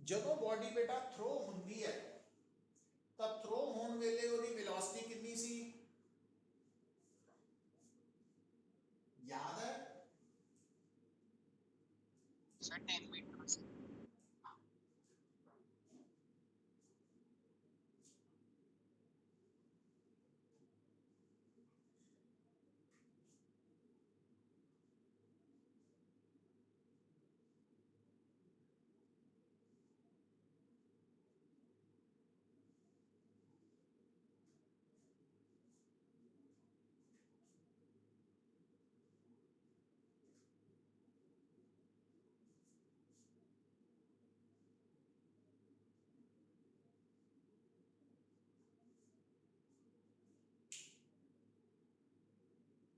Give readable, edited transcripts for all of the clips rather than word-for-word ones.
ਜਦੋਂ ਬੋਡੀ ਬੇਟਾ ਥਰੋ ਹੁੰਦੀ ਹੈ ਤਾਂ ਥਰੋ ਹੋਣ ਵੇਲੇ ਉਹਦੀ ਵੈਲੋਸਿਟੀ ਕਿੰਨੀ ਸੀ, याद है? Sir 10 metre.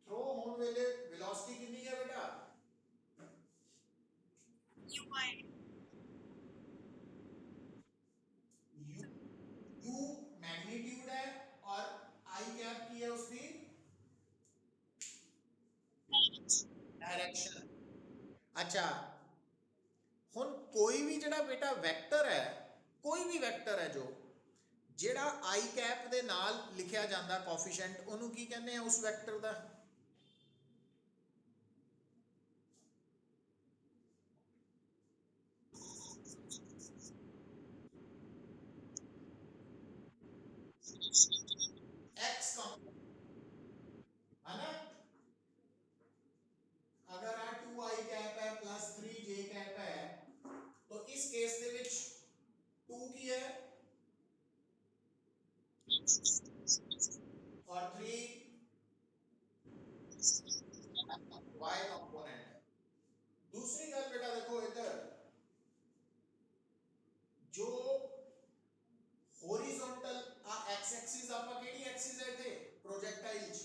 थ्रो होने वेले वेलोसिटी कितनी है बेटा, यू यू मैग्नीट्यूड है और आई कैप की है उसकी डायरेक्शन। अच्छा हुन कोई भी जड़ा बेटा वैक्टर है, कोई भी वैक्टर है जो ਜਿਹੜਾ आई कैप ਦੇ ਨਾਲ ਲਿਖਿਆ ਜਾਂਦਾ ਕੋਫੀਸ਼ੀਐਂਟ ਉਹਨੂੰ ਕੀ ਕਹਿੰਦੇ ਆ ਉਸ ਵੈਕਟਰ ਦਾ, एक्स है ना। अगर आ 2i कैप है प्लस 3j कैप है तो इस केस ਦੇ ਵਿੱਚ 2 ਕੀ है और 3 y कंपोनेंट है। दूसरी गल बेटा देखो इधर जो हॉरिजॉन्टल आ एक्स एक्सिस आपा केड़ी एक्सिस है थे प्रोजेक्टाइल च,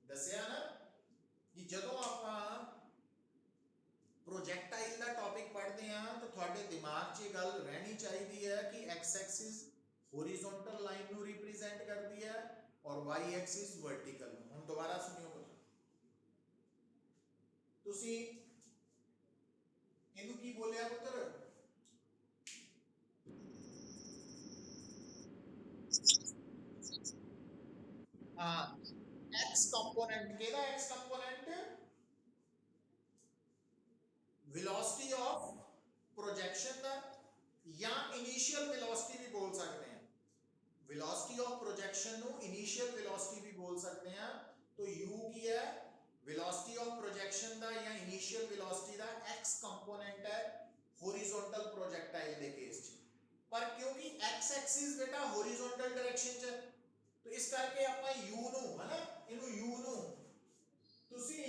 दसिया ना कि जदों आपा प्रोजेक्टाइल का टॉपिक पढ़ते हैं तो थोड़े दिमाग च गल रहनी चाहिए है कि एक्स एक्सिस हॉरिजॉन्टल लाइन को रिप्रेजेंट करती है और वाई एक्सिस वर्टिकल। हम दोबारा सुनियो तुसी इनू की बोलिया पुत्र, हाँ एक्स कंपोनेंट केदा x component velocity of projection दा या इनिशियल वेलोसिटी भी बोल सकते हैं, वेलोसिटी ऑफ प्रोजेक्शन नु इनिशियल वेलोसिटी भी बोल सकते हैं। तो u की है वेलोसिटी ऑफ प्रोजेक्शन दा या इनिशियल वेलोसिटी दा x कंपोनेंट है हॉरिजॉन्टल प्रोजेक्टाइल दे केस च, पर क्योंकि x एक्सिस बेटा हॉरिजॉन्टल डायरेक्शन च तो इस करके ਆਪਾਂ u नु है ना इनु u नु तुसी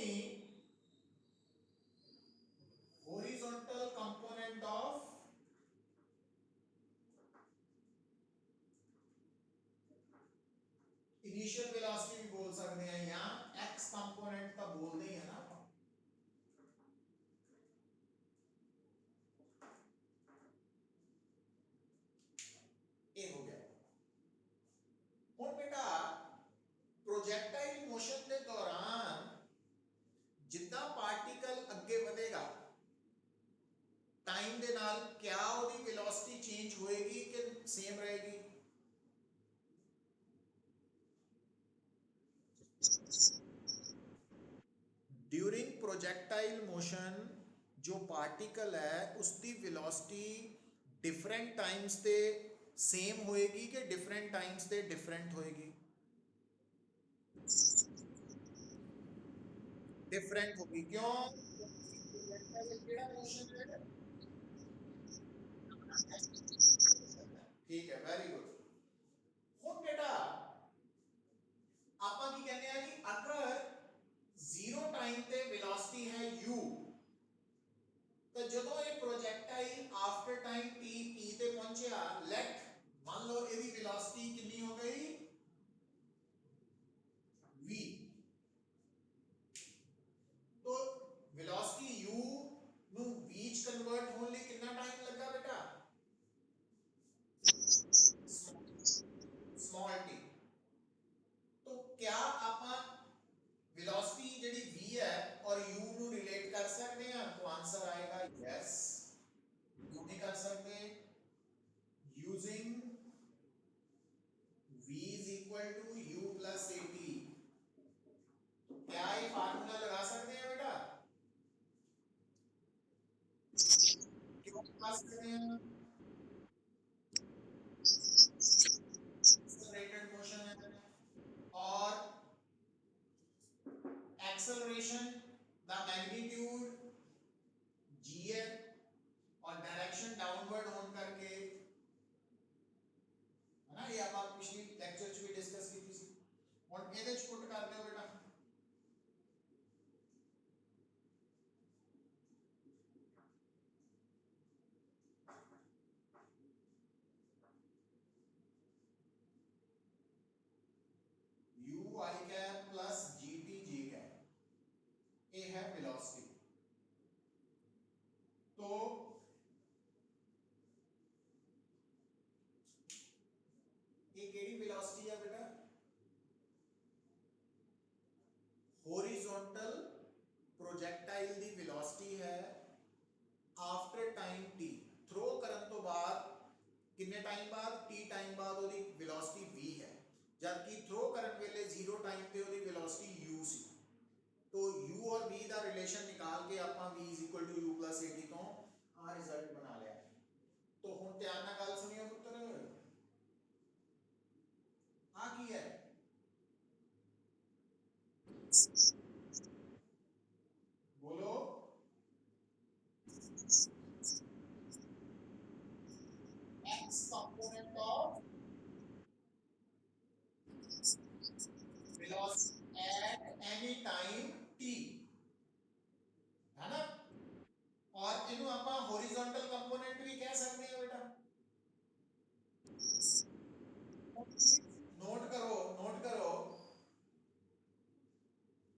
horizontal component of initial velocity भी बोल सकते हैं या x कंपोनेंट का बोलते हैं ना। ये हो गया। हुन बेटा प्रोजेक्टाइल मोशन के दौरान जितना पार्टिकल अगे बढ़ेगा टाइम के नाल क्या उसकी वेलोसिटी चेंज होएगी कि सेम रहेगी, ड्यूरिंग प्रोजेक्टाइल मोशन जो पार्टिकल है उसकी वेलोसिटी डिफरेंट टाइम्स ते सेम होएगी कि डिफरेंट टाइम्स ते डिफरेंट होएगी, डिफरेंट होगी। क्यों? ठीक है वेरी गुड। हुन बेटा आपा की कहने हैं कि अगर जीरो टाइम ते वेलोसिटी है u तो जदों ये projectile after time t p ते पहुंचया लेट मान लो ਇਹਦੀ वेलोसिटी कितनी हो गई v, तो वेलोसिटी u नु v च कन्वर्ट होने लिए कितना टाइम लगा बेटा, वेलोसिटी ਜਿਹੜੀ v है और u ਨੂੰ ਰਿਲੇਟ ਕਰ ਸਕਦੇ ਹਾਂ तो आंसर आएगा yes क्यों नहीं कर सकते using v is equal to u plus at क्या ये फार्मूला लगा सकते हैं बेटा क्यों लगा सकते हैं एक्सेलरेटेड मोशन है और एक्सेलरेशन द मैग्नीट्यूड g है और डायरेक्शन डाउनवर्ड ऑन करके है ना ये आप पिछली लेक्चर च भी डिस्कस की थी और ਇਹਦੇ ਚ ਪੁੱਟ ਕਰ ਦਿਓ बेटा u I cap plus gt g cap ये है वेलोसिटी तो ये केड़ी वेलोसिटी है बेटा हॉरिजॉन्टल प्रोजेक्टाइल दी वेलोसिटी है आफ्टर टाइम t थ्रो करन तो बाद कितने टाइम बाद t टाइम बाद ओदी वेलोसिटी v है जबकि थ्रो करन वेले 0 टाइम पे ओदी वेलोसिटी u सी तो u और v ਦਾ ਰਿਲੇਸ਼ਨ ਨਿਕਾਲ ਕੇ ਆਪਾਂ v u + at ਤੋਂ ਆ ਰਿਜ਼ਲਟ ਬਣਾ ਲਿਆ तो ਹੁਣ ਧਿਆਨ ਨਾਲ ਗੱਲ ਸੁਣਿਓ ਪੁੱਤਰ ਆ ਕੀ ਹੈ बोलो x component of velocity at any time t है ना और इनु ਆਪਾਂ horizontal component भी कह सकते हैं बेटा नोट करो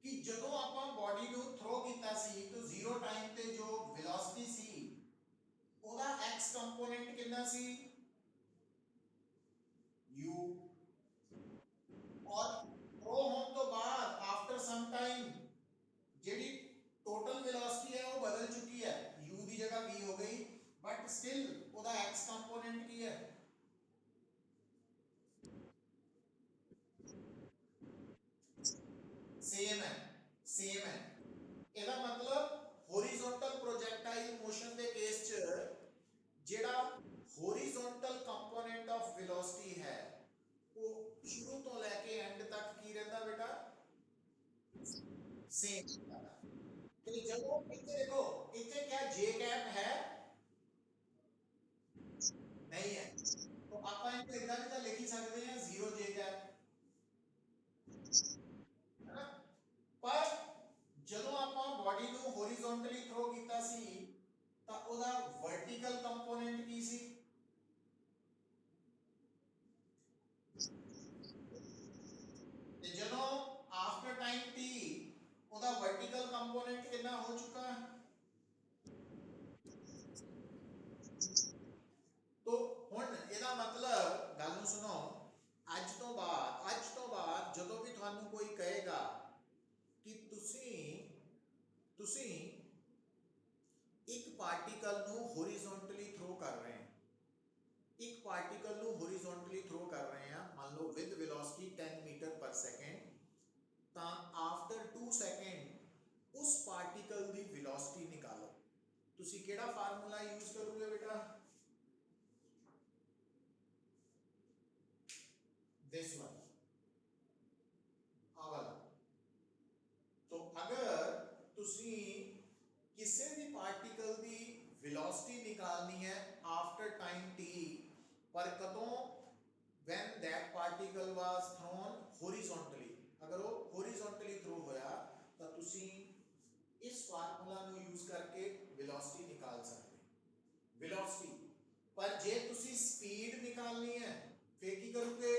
कि ਜਦੋਂ ਆਪਾਂ ਬਾਡੀ ਨੂੰ ਥਰੋ ਕੀਤਾ ਸੀ तो 0 ਟਾਈਮ ਤੇ ਜੋ ਵੈਲੋਸਿਟੀ ਸੀ ਉਹਦਾ x ਕੰਪੋਨੈਂਟ ਕਿੰਨਾ ਸੀ u और थ्रो होने तो बाद आफ्टर सम टाइम ਜਿਹੜੀ टोटल वेलोसिटी है वो बदल चुकी है u की जगह v हो गई बट स्टिल ਉਹਦਾ x कंपोनेंट की है सेम है ਇਹਦਾ मतलब हॉरिजॉन्टल प्रोजेक्टाइल मोशन ਦੇ केस ਚ ਜਿਹੜਾ हॉरिजॉन्टल कंपोनेंट ऑफ वेलोसिटी है वो शुरू तो लेके एंड तक की रहता बेटा सेम तो जब इतने देखो इतने क्या जे कैप है नहीं है तो आप इनको इतना भी तो लिख ही सकते हैं 0 जे कैप है ना पर ਜਦੋਂ ਆਪਾਂ ਬਾਡੀ ਨੂੰ ਹੌਰੀਜ਼ੌਂਟਲੀ ਥਰੋ ਕੀਤਾ ਸੀ ਤਾਂ ਉਹਦਾ ਵਰਟੀਕਲ ਕੰਪੋਨੈਂਟ ਕੀ ਸੀ ਤੇ ਜਦੋਂ ਆਫਟਰ ਟਾਈਮ t ਉਹਦਾ ਵਰਟੀਕਲ ਕੰਪੋਨੈਂਟ ਕਿੰਨਾ ਹੋ ਚੁੱਕਾ ਹੈ तो ਹੁਣ ਇਹਦਾ मतलब ਗੱਲ ਨੂੰ ਸੁਣੋ ਅੱਜ ਤੋਂ ਬਾਅਦ ਜਦੋਂ ਵੀ ਤੁਹਾਨੂੰ ਕੋਈ ਕਹੇਗਾ कि ਤੁਸੀਂ ਇੱਕ ਪਾਰਟੀਕਲ ਨੂੰ ਹੌਰੀਜ਼ੌਂਟਲੀ ਥਰੋ ਕਰ ਰਹੇ हैं एक पार्टिकल ਨੂੰ हॉरिजॉन्टली थ्रो कर रहे हैं मान लो विद वेलोसिटी 10 मीटर पर सेकंड ਤਾਂ आफ्टर 2 सेकंड उस पार्टिकल ਦੀ वेलोसिटी निकालो ਤੁਸੀਂ ਕਿਹੜਾ ਫਾਰਮੂਲਾ ਯੂਜ਼ ਕਰੋਗੇ बेटा this one ਆ ਵਾਲਾ तो अगर ਤੁਸੀਂ ਕਿਸੇ ਵੀ ਪਾਰਟੀਕਲ ਦੀ वेलोसिटी निकालनी है आफ्टर टाइम t पर कदों when that particle was thrown horizontally अगर वो horizontally throw होया तो ਤੁਸੀਂ इस फार्मूला ਨੂੰ यूज करके वेलोसिटी निकाल सकते वेलोसिटी पर जे ਤੁਸੀਂ स्पीड निकालनी है फिर की करोगे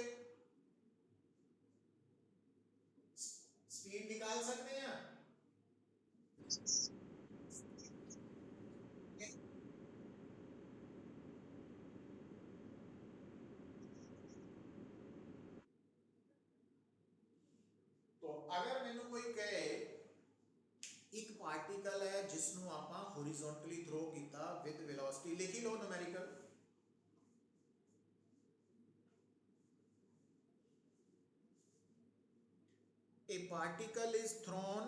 स्पीड निकाल सकते हैं गए एक पार्टिकल है जिसनों आपां हॉरिजॉन्टली थ्रो कीता विद वेलोसिटी, लिख ही लो numerical. A particle is thrown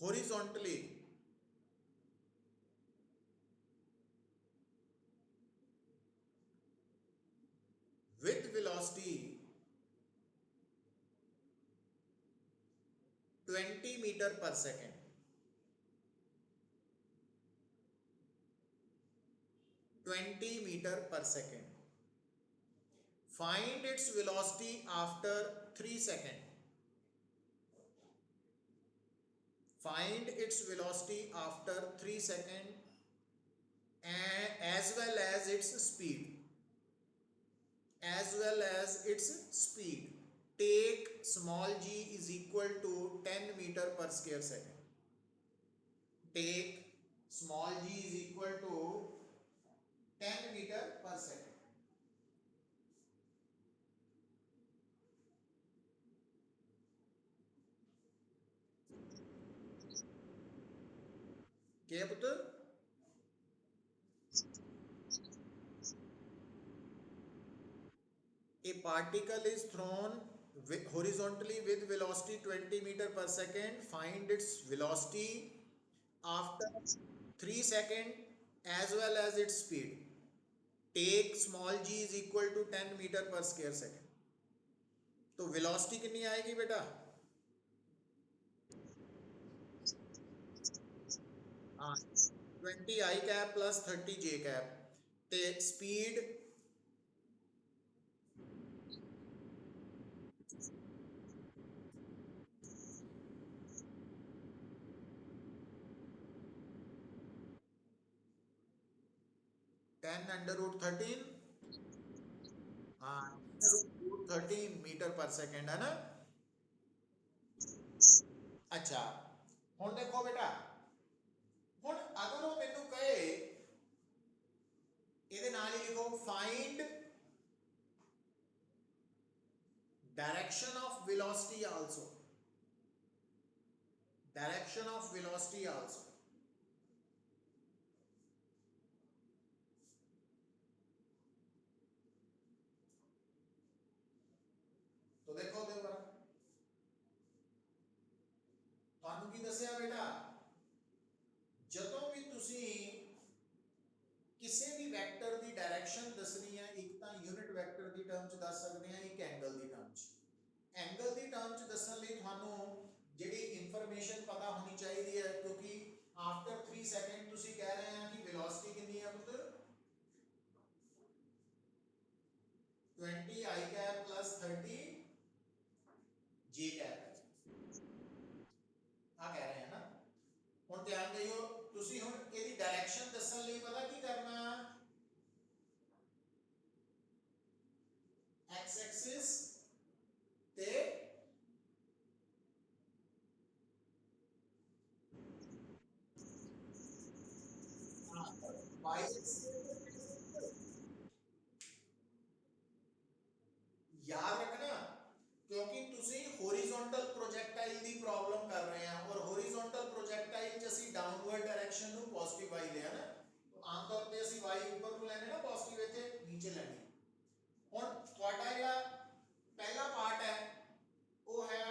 horizontally with velocity 20 meter per second. 20 meter per second. Find its velocity after 3 seconds. Find its velocity after 3 seconds as well as its speed. As well as its speed. Take small g is equal to 10 meter per square second. Take small g is equal to 10 meter per second. क्या पुत्र? A particle is thrown horizontally with velocity 20 meter per second. Find its velocity after 3 seconds as well as its speed. Take small g is equal to 10 meter per square second. तो velocity कितनी आएगी बेटा? हाँ 20 i cap plus 30 j cap. ते speed 10 under root 13 हाँ root 13 metre पर second है ना। अच्छा ਹੁਣ देखो बेटा, ਹੁਣ अगर वो मैनू कहे ਇਹਦੇ ਨਾਲ ਹੀ लिखो find direction of velocity also. Direction of velocity also. तो देखो देखो ਤੁਹਾਨੂੰ ਕੀ ਦੱਸਿਆ बेटा, ਜਦੋਂ ਵੀ ਤੁਸੀਂ ਕਿਸੇ ਵੀ ਵੈਕਟਰ ਦੀ डायरेक्शन ਦੱਸਣੀ ਹੈ, ਇੱਕ ਤਾਂ यूनिट ਵੈਕਟਰ ਦੀ ਟਰਮ ਚ ਦੱਸ ਸਕਦੇ ਆ, ਇੱਕ ਐਂਗਲ ਦੀ ਟਰਮ ਚ। ਐਂਗਲ ਦੀ ਟਰਮ ਚ ਦੱਸਣ ਲਈ ਤੁਹਾਨੂੰ ਜਿਹੜੀ ਇਨਫੋਰਮੇਸ਼ਨ ਪਤਾ ਹੋਣੀ ਚਾਹੀਦੀ ਹੈ, ਕਿਉਂਕਿ ਆਫਟਰ 3 ਸੈਕਿੰਡ ਤੁਸੀਂ ਕਹਿ ਰਹੇ ਆ ਕਿ ਵੈਲੋਸਿਟੀ ਕਿੰਨੀ ਹੈ ਪੁੱਤਰ 20 i cap plus 30 j cap ਆ ਕਹਿ ਰਹੇ ਆ ਨਾ। ਹੁਣ ਧਿਆਨ ਦਿਓ, ਤੁਸੀਂ ਹੁਣ ਇਹਦੀ ਡਾਇਰੈਕਸ਼ਨ ਦੱਸਣ ਲਈ ਪਤਾ ਕੀ ਕਰਨਾ, x एक्सिस ਤੇ y एक्सिस याद रखना, क्योंकि ਤੁਸੀਂ हॉरिजॉन्टल प्रोजेक्टाइल ਦੀ ਪ੍ਰੋਬਲਮ ਕਰ ਰਹੇ ਆ और हॉरिजॉन्टल प्रोजेक्टाइल ਚ ਅਸੀਂ डाउनवर्ड डायरेक्शन ਨੂੰ पॉजिटिव y ਲਿਆ ਨਾ, तो ਆਮ ਤੌਰ ਤੇ ਅਸੀਂ y ਉੱਪਰ ਨੂੰ ਲੈਣੇ ਨਾ, पॉजिटिव ਇੱਥੇ ਨੀਚੇ ਲੈਣੀ। ਹੁਣ ਤੁਹਾਡਾ ਜਿਹੜਾ ਪਹਿਲਾ ਪਾर्ट है वो है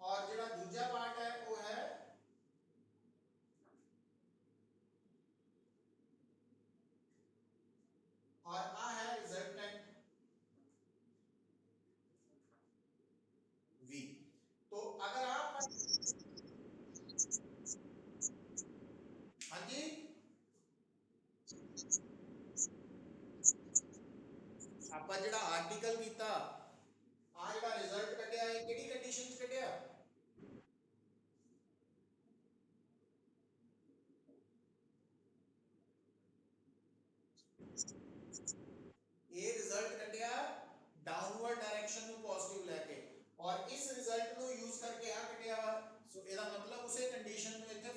और ਜਿਹੜਾ दूजा पार्ट है वो है और आ है रिजल्टेंट v। तो अगर आप हाँ जी ਆਪਾਂ ਜਿਹੜਾ ਆਰਟੀਕਲ ਕੀਤਾ, ਆ ਜਿਹੜਾ ਰਿਜ਼ਲਟ ਕੱਢਿਆ ਹੈ ਕਿਹੜੀ ਕੰਡੀਸ਼ਨ ਚ ਕੱਢਿਆ, ਇਹ ਰਿਜ਼ਲਟ ਕੱਢਿਆ डाउनवर्ड डायरेक्शन ਨੂੰ पॉजिटिव ਲੈ ਕੇ, और इस रिजल्ट ਨੂੰ यूज करके आ ਕੱਢਿਆ। सो ਇਹਦਾ मतलब ਉਸੇ ਕੰਡੀਸ਼ਨ ਨੂੰ ਇੱਥੇ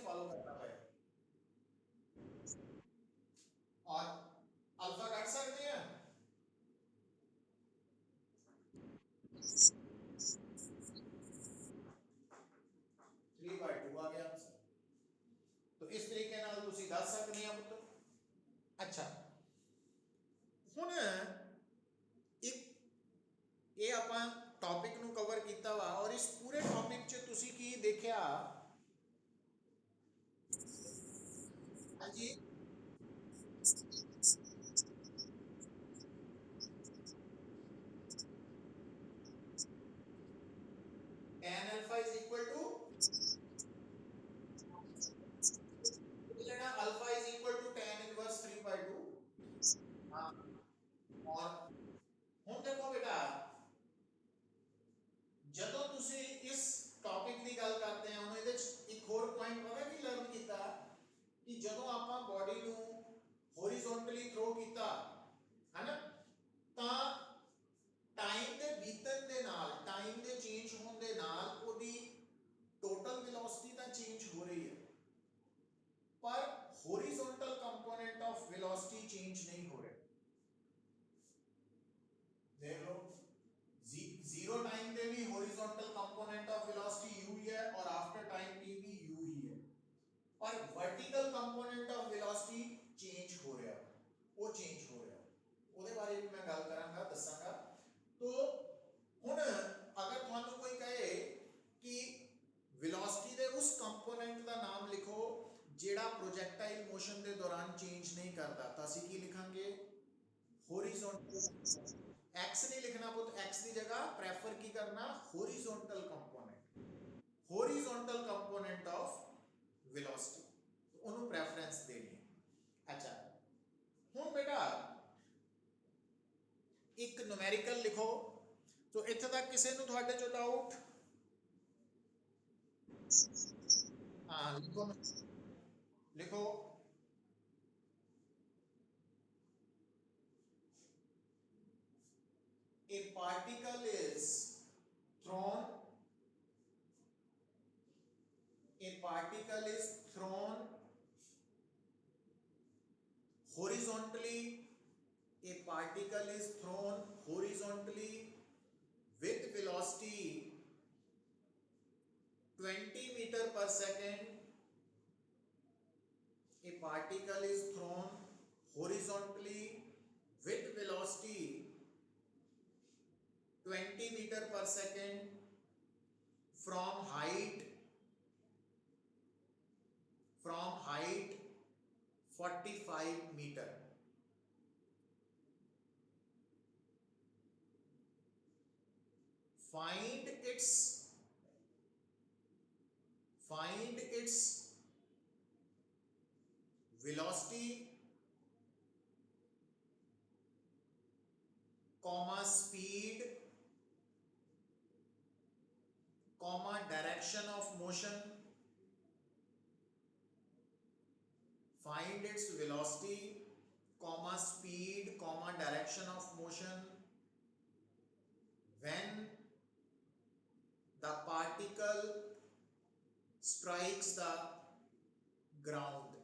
चेंज नहीं हो रहा। देख लो, जीरो टाइम पे भी horizontal component of velocity u ही है और आफ्टर टाइम पे भी u ही है, और vertical component of velocity change हो रहा है, वो चेंज हो रहा है, ਉਹਦੇ ਬਾਰੇ ਵੀ ਮੈਂ ਗੱਲ ਕਰਾਂਗਾ, ਦੱਸਾਂਗਾ। तो ਹੁਣ अगर ਤੁਹਾਨੂੰ कोई कहे कि वेलोसिटी ਦੇ उस कंपोनेंट ਦਾ ਨਾਮ ਲਿਖੋ ਜਿਹੜਾ प्रोजेक्टाइल मोशन ਦੇ दौरान चेंज नहीं करता, ਤਾਂ ਅਸੀਂ ਕੀ ਲਿਖਾਂਗੇ? हॉरिजॉन्टल। x नहीं लिखना पुत, x की जगह प्रेफर की करना horizontal component, horizontal component of velocity, तो उन्होंने प्रेफरेंस देनी है। अच्छा, हुण बेटा एक न्यूमेरिकल लिखो, तो इत्थे तक किसी नूं तुहाडे चों डाउट? हाँ लिखो, लिखो। A particle is thrown, a particle is thrown horizontally, a particle is thrown horizontally with velocity 20 meter per second. A particle is thrown horizontally with velocity 20 meter per second from height 45 meter. Find its velocity, comma speed, comma direction of motion. Find its velocity, comma speed, comma direction of motion when the particle strikes the ground.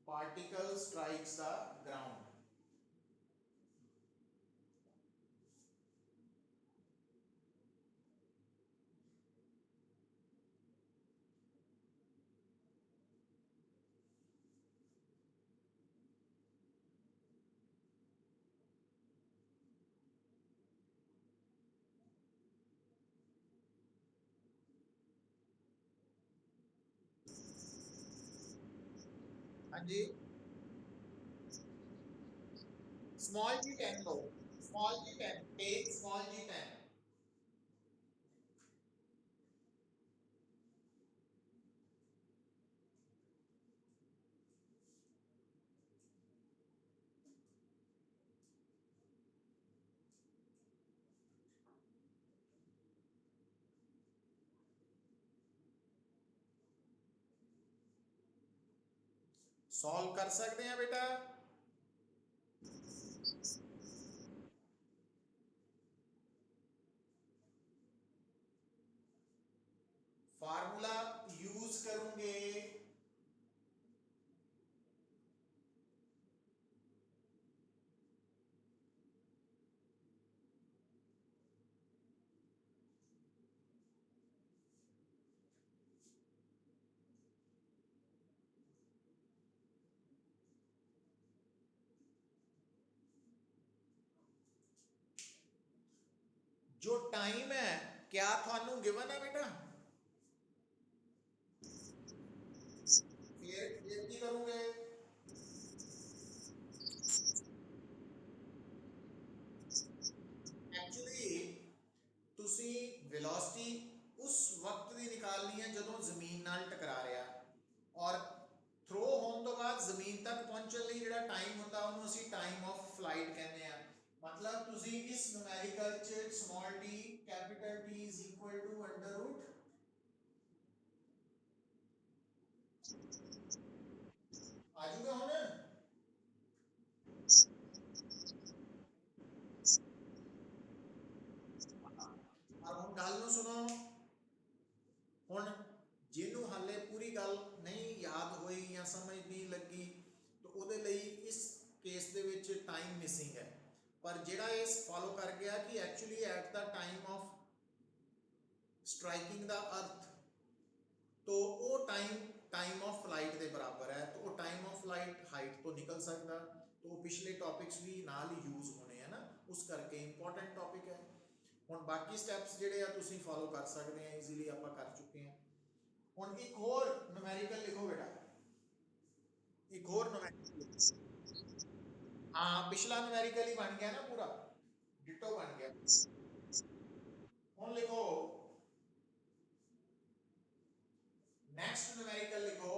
Particle strikes the ground. हाँ जी, small g10 लो, small g10, take small g10। Solve कर सकते हैं बेटा? Formula use करूंगे, जो time है क्या थानू गिवन है बेटा? फिर की करोगे? एक्चुअली तुसी वेलोसिटी उस वक्त दी निकालनी है जदों जमीन नाल टकरा रहा, और थ्रो होने तो बाद जमीन तक पहुंचने लिए जिहड़ा टाइम होता है उन्होंने असी टाइम ऑफ फ्लाइट कहते हैं। मतलब तुसी इस न्यूमेरिकल च small T capital T is equal to under root आ जाऊगा हुण। अब हुण गल नूं सुनो, हुण जिन्हों हाले पूरी गल नहीं याद हुई या समझ नहीं लगी तो उहदे लई इस case they which time missing है, पर जिहड़ा इस फॉलो कर गया कि actually at the time of striking the earth, तो वो टाइम ऑफ फ्लाइट के बराबर है, तो वो टाइम ऑफ फ्लाइट हाइट तो निकल सकता, तो वो पिछले टॉपिक्स भी नाल ही यूज होने हैं ना, उस करके इंपॉर्टेंट टॉपिक है। हुण बाकी स्टैप्स जिहड़े आ तुसीं फॉलो कर सकते हैं, ईजीली आपां कर चुके हैं। हुण एक होर न्यूमेरिकल लिखो बेटा, एक होर न्यूमेरिकल, हाँ पिछला न्यूमेरिकल ही बन गया ना पूरा, डिटो बन गया। हुण लिखो नेक्स्ट न्यूमेरिकल लिखो,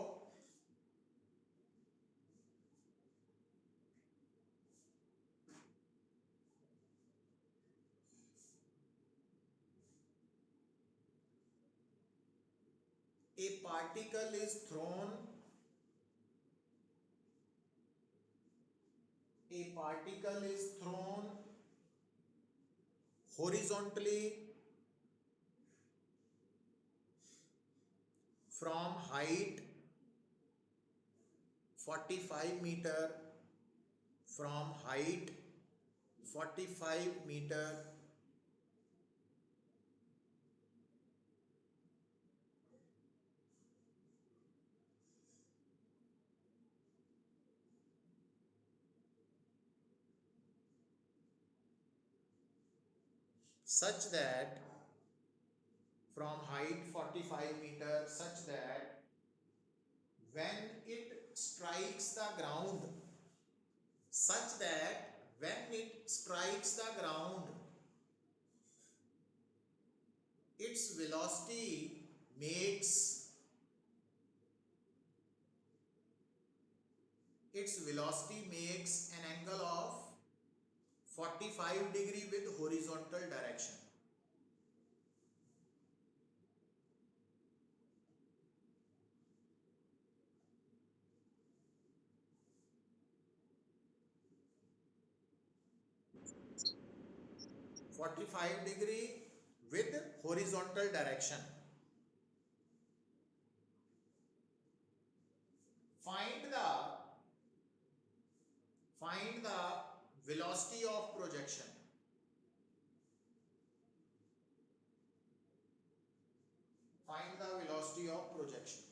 a particle is thrown, a particle is thrown horizontally from height 45 meter, from height 45 meter such that, from height 45 meter, such that when it strikes the ground, such that when it strikes the ground, its velocity makes, its velocity makes an angle of 45 degree with horizontal direction. (45 degree with horizontal direction). Find the velocity of projection. Find the velocity of projection.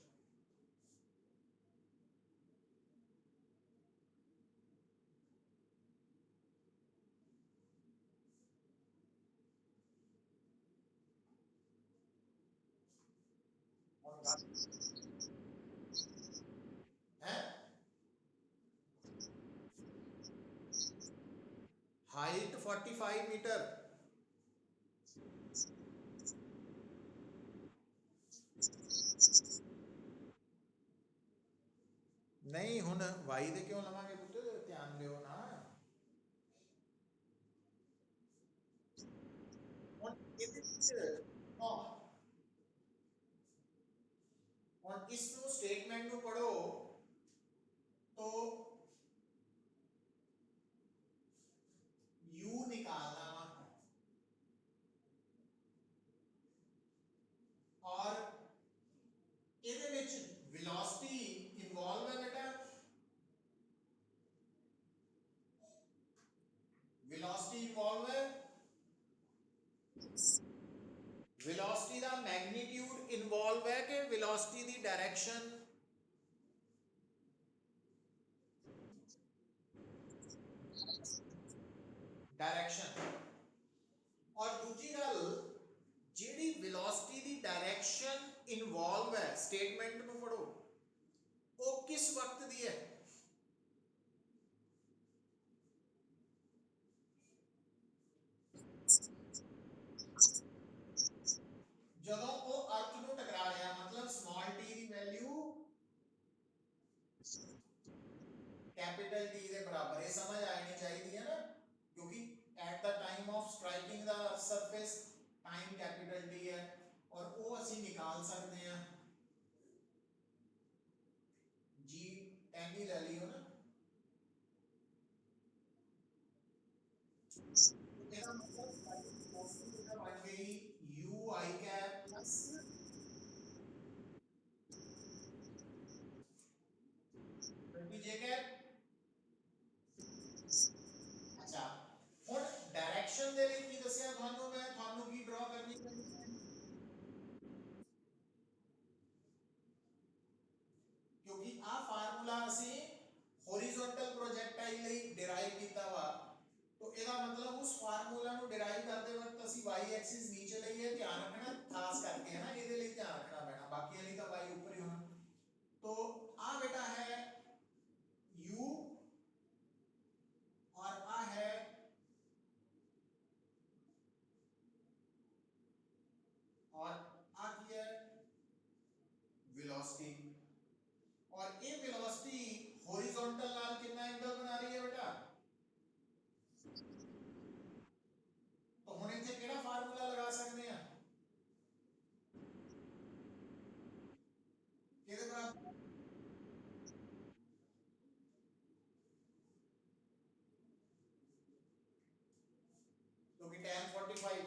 Height 45 meter. नहीं हुन why they क्यों लवांगे पुत्र, ध्यान दियो ना। हुन इहदे विच और इसको स्टेटमेंट को पढ़ो तो u निकालना और ਇਹਦੇ ਵਿੱਚ velocity इन्वॉल्व है बेटा, velocity इन्वॉल्व है, velocity ਦਾ मैग्नीट्यूड इन्वॉल्व है कि velocity ਦੀ डायरेक्शन, डायरेक्शन। और दूसरी गल ਜਿਹੜੀ velocity ਦੀ डायरेक्शन इन्वॉल्व है, स्टेटमेंट ਨੂੰ पढ़ो, वो किस वक्त दी है, ਜਦੋਂ ਉਹ अर्थ ਨੂੰ टकरा रहा, मतलब स्मॉल t ਦੀ वैल्यू कैपिटल T के बराबर, ये समझ आनी चाहिए है ना, क्योंकि at the time of striking the surface time capital T है, और वो ਅਸੀਂ निकाल सकते हैं जी 10 ही ले लियो ना, ਇਹਦਾ मतलब बन गई u I cap plus j cap, ਡਿਰਾਈਵ ਕਰਦੇ ਵਕਤ ਅਸੀਂ y ਐਕਸਿਸ ਨੀਚੇ ਲਈਏ ਧਿਆਨ ਰੱਖਣਾ ਖਾਸ ਕਰਕੇ ਹੈ ਨਾ ਇਹਦੇ ਲਈ ਧਿਆਨ ਰੱਖਣਾ ਪੈਣਾ ਬਾਕੀ ਲਈ ਤਾਂ y ਉੱਪਰ ਹੀ ਹੋਣਾ तो आ बेटा है u और आ है और आ की है वेलोसिटी और ये वेलोसिटी हॉरिजॉन्टल नाल कितना एंगल बना रही है बेटा तो हुण इत्थे केड़ा फार्मूला लगा सकते हैं किहदे बराबर क्योंकि tan 45